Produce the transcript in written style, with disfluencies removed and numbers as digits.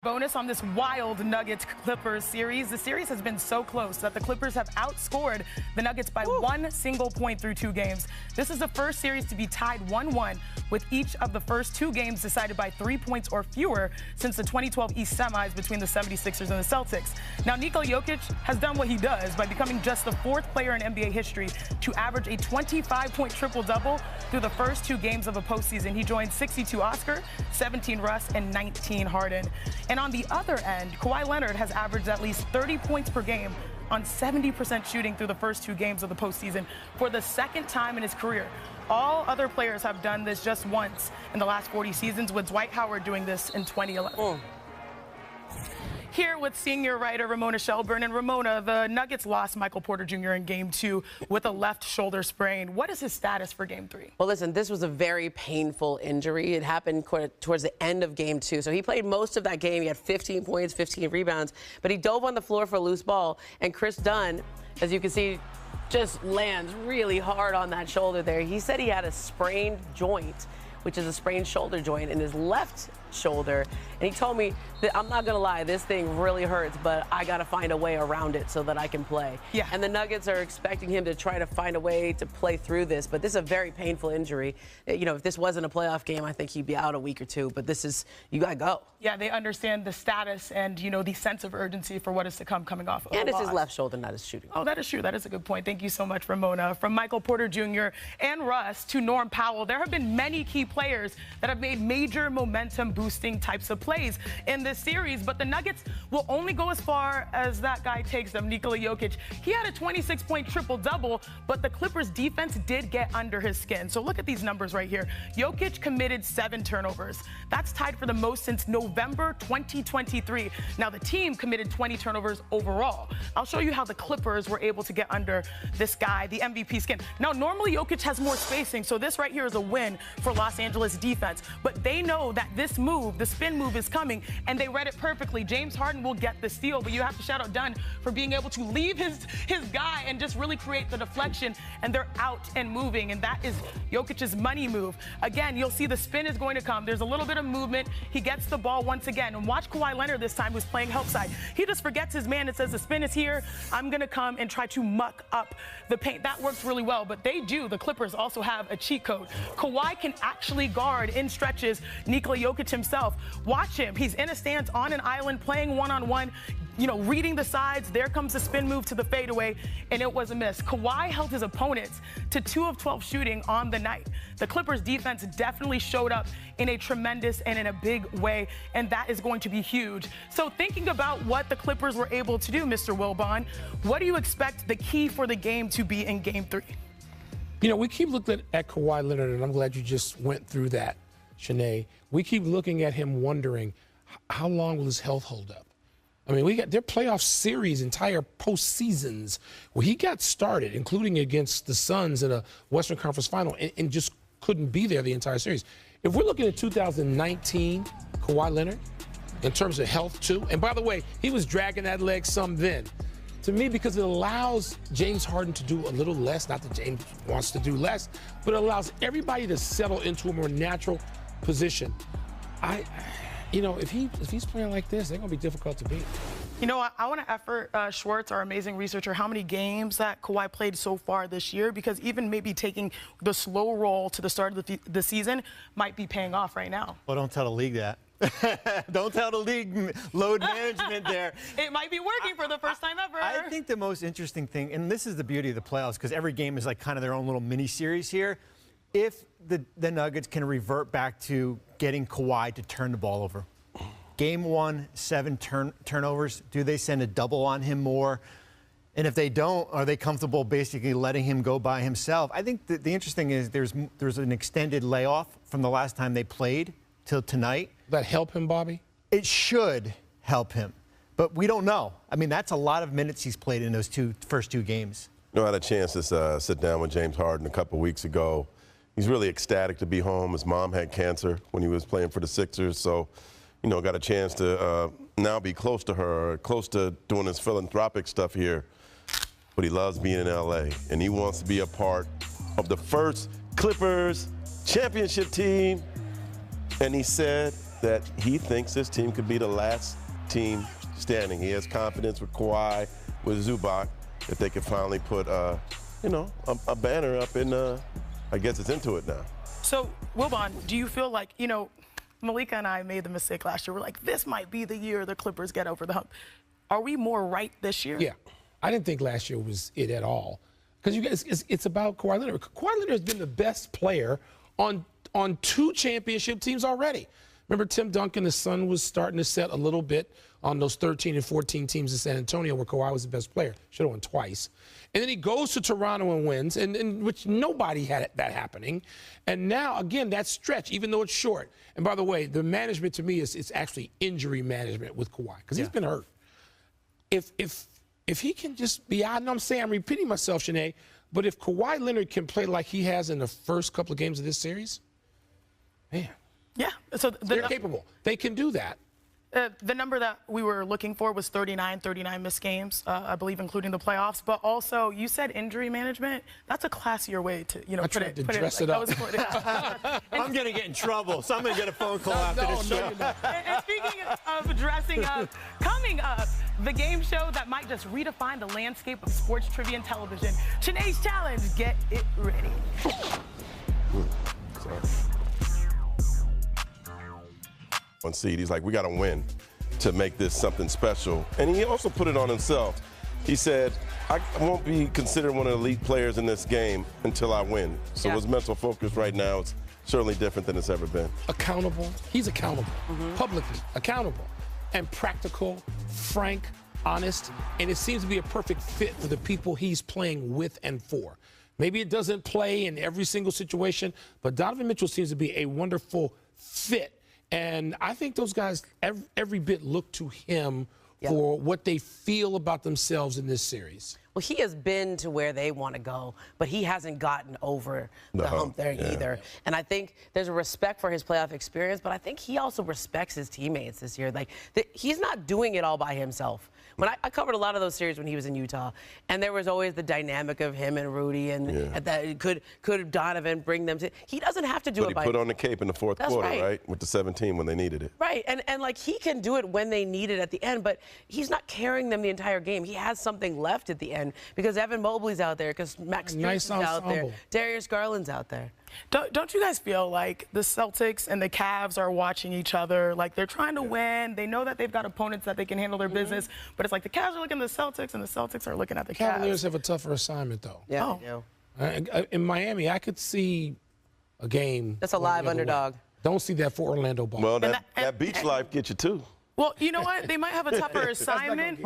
Bonus on this wild Nuggets-Clippers series. The series has been so close that the Clippers have outscored the Nuggets by one single point through 2 games. This is the first series to be tied 1-1, with each of the first 2 games decided by 3 points or fewer since the 2012 East semis between the 76ers and the Celtics. Now, Nikola Jokic has done what he does by becoming just the 4th player in NBA history to average a 25-point triple-double through the first 2 games of a postseason. He joined 62 Oscar, 17 Russ, and 19 Harden. And on the other end, Kawhi Leonard has averaged at least 30 points per game on 70% shooting through the first 2 games of the postseason for the 2nd time in his career. All other players have done this just once in the last 40 seasons, with Dwight Howard doing this in 2011. Here with senior writer Ramona Shelburne. And Ramona, the Nuggets lost Michael Porter Jr. in Game 2 with a left shoulder sprain. What is his status for Game 3? Well, listen, this was a very painful injury. It happened towards the end of Game 2. So he played most of that game. He had 15 points, 15 rebounds. But he dove on the floor for a loose ball. And Chris Dunn, as you can see, just lands really hard on that shoulder there. He said he had a sprained joint, which is a sprained shoulder joint in his left shoulder. And he told me that, I'm not going to lie, this thing really hurts, but I got to find a way around it so that I can play. Yeah. And the Nuggets are expecting him to try to find a way to play through this. But this is a very painful injury. You know, if this wasn't a playoff game, I think he'd be out a week or 2. But this is, you got to go. Yeah, they understand the status and, you know, the sense of urgency for what is to come coming off of And a it's loss. his left shoulder, not his shooting. Oh, that is true. That is a good point. Thank you so much, Ramona. From Michael Porter Jr. and Russ to Norm Powell, there have been many key players that have made major momentum-boosting types of plays in this series, but the Nuggets will only go as far as that guy takes them, Nikola Jokic. He had a 26-point triple-double, but the Clippers' defense did get under his skin. So look at these numbers right here. Jokic committed 7 turnovers. That's tied for the most since November 2023. Now, the team committed 20 turnovers overall. I'll show you how the Clippers were able to get under this guy, the MVP skin. Now, normally Jokic has more spacing, so this right here is a win for Los Angeles defense. But they know that this move, the spin move, is coming, and they read it perfectly. James Harden will get the steal, but you have to shout out Dunn for being able to leave his guy and just really create the deflection, and they're out and moving, and that is Jokic's money move. Again, you'll see the spin is going to come. There's a little bit of movement. He gets the ball once again, and watch Kawhi Leonard this time, who's playing help side. He just forgets his man and says, the spin is here. I'm going to come and try to muck up the paint. That works really well, but the Clippers also have a cheat code. Kawhi can actually guard in stretches Nikola Jokic himself. Watch him. He's in a stance on an island playing one-on-one, you know, reading the sides. There comes the spin move to the fadeaway, and it was a miss. Kawhi held his opponents to 2 of 12 shooting on the night. The Clippers defense definitely showed up in a tremendous and in a big way, and that is going to be huge. So thinking about what the Clippers were able to do, Mr. Wilbon, what do you expect the key for the game to be in Game 3? You know, we keep looking at Kawhi Leonard, and I'm glad you just went through that, Shanae. We keep looking at him wondering, how long will his health hold up? I mean, we got their playoff series, entire postseasons, where he got started, including against the Suns in a Western Conference final, and just couldn't be there the entire series. If we're looking at 2019 Kawhi Leonard, in terms of health too, and by the way, he was dragging that leg some then. To me, because it allows James Harden to do a little less, not that James wants to do less, but it allows everybody to settle into a more natural position. You know, if he's playing like this, they're going to be difficult to beat. You know, I want to effort Schwartz, our amazing researcher, how many games that Kawhi played so far this year, because even maybe taking the slow roll to the start of the season might be paying off right now. Well, don't tell the league that. Don't tell the league load management there. It might be working for the first time ever. I think the most interesting thing, and this is the beauty of the playoffs, because every game is like kind of their own little mini-series here, if the Nuggets can revert back to getting Kawhi to turn the ball over. Game 1, 7 turnovers. Do they send a double on him more? And if they don't, are they comfortable basically letting him go by himself? I think the interesting is there's an extended layoff from the last time they played till tonight. That help him, Bobby? It should help him, but we don't know. I mean, that's a lot of minutes he's played in those first two games. You know, I had a chance to sit down with James Harden a couple weeks ago. He's really ecstatic to be home. His mom had cancer when he was playing for the Sixers, so, you know, got a chance to now be close to her, close to doing his philanthropic stuff here. But he loves being in L.A., and he wants to be a part of the first Clippers championship team. And he said that he thinks this team could be the last team standing. He has confidence with Kawhi, with Zubac, that they could finally put, a banner up in, I guess it's into it now. So, Wilbon, do you feel like, Malika and I made the mistake last year. We're like, this might be the year the Clippers get over the hump. Are we more right this year? Yeah. I didn't think last year was it at all. Because you guys, it's about Kawhi Leonard. Kawhi Leonard has been the best player on 2 championship teams already. Remember Tim Duncan, the sun was starting to set a little bit on those 13 and 14 teams in San Antonio where Kawhi was the best player. Should have won twice. And then he goes to Toronto and wins, and which nobody had that happening. And now, again, that stretch, even though it's short. And by the way, the management to me it's actually injury management with Kawhi because he's been hurt. If he can just be out, and I'm repeating myself, Shanae, but if Kawhi Leonard can play like he has in the first couple of games of this series, man. Yeah. So they're capable. They can do that. The number that we were looking for was 39 missed games, I believe, including the playoffs. But also, you said injury management. That's a classier way to, put it. Dress it up. I'm going to get in trouble, so I'm going to get a phone call after this show. And speaking of dressing up, coming up, the game show that might just redefine the landscape of sports trivia and television. Shanae's Challenge. Get it ready. One seed, he's like, we got to win to make this something special. And he also put it on himself. He said, I won't be considered one of the elite players in this game until I win. So his mental focus right now is certainly different than it's ever been. Accountable. He's accountable. Publicly accountable. And practical, frank, honest. And it seems to be a perfect fit for the people he's playing with and for. Maybe it doesn't play in every single situation, but Donovan Mitchell seems to be a wonderful fit. And I think those guys every bit look to him for what they feel about themselves in this series. Well, he has been to where they want to go, but he hasn't gotten over the hump there either. And I think there's a respect for his playoff experience, but I think he also respects his teammates this year. Like, he's not doing it all by himself. When I covered a lot of those series when he was in Utah, and there was always the dynamic of him and Rudy, and that could Donovan bring them to. He doesn't have to do it by himself. But he put on the cape in the fourth quarter, right? With the 17 when they needed it. Right, and like he can do it when they need it at the end, but he's not carrying them the entire game. He has something left at the end because Evan Mobley's out there, because Max Strus is out there, Darius Garland's out there. Don't you guys feel like the Celtics and the Cavs are watching each other? Like, they're trying to win. They know that they've got opponents that they can handle their business, but it's like the Cavs are looking at the Celtics and the Celtics are looking at the Cavs. Cavaliers have a tougher assignment, though. Yeah, they do. In Miami, I could see a game. That's a live underdog. Don't see that for Orlando Ball. Well, that beach life gets you, too. Well, you know what? They might have a tougher assignment.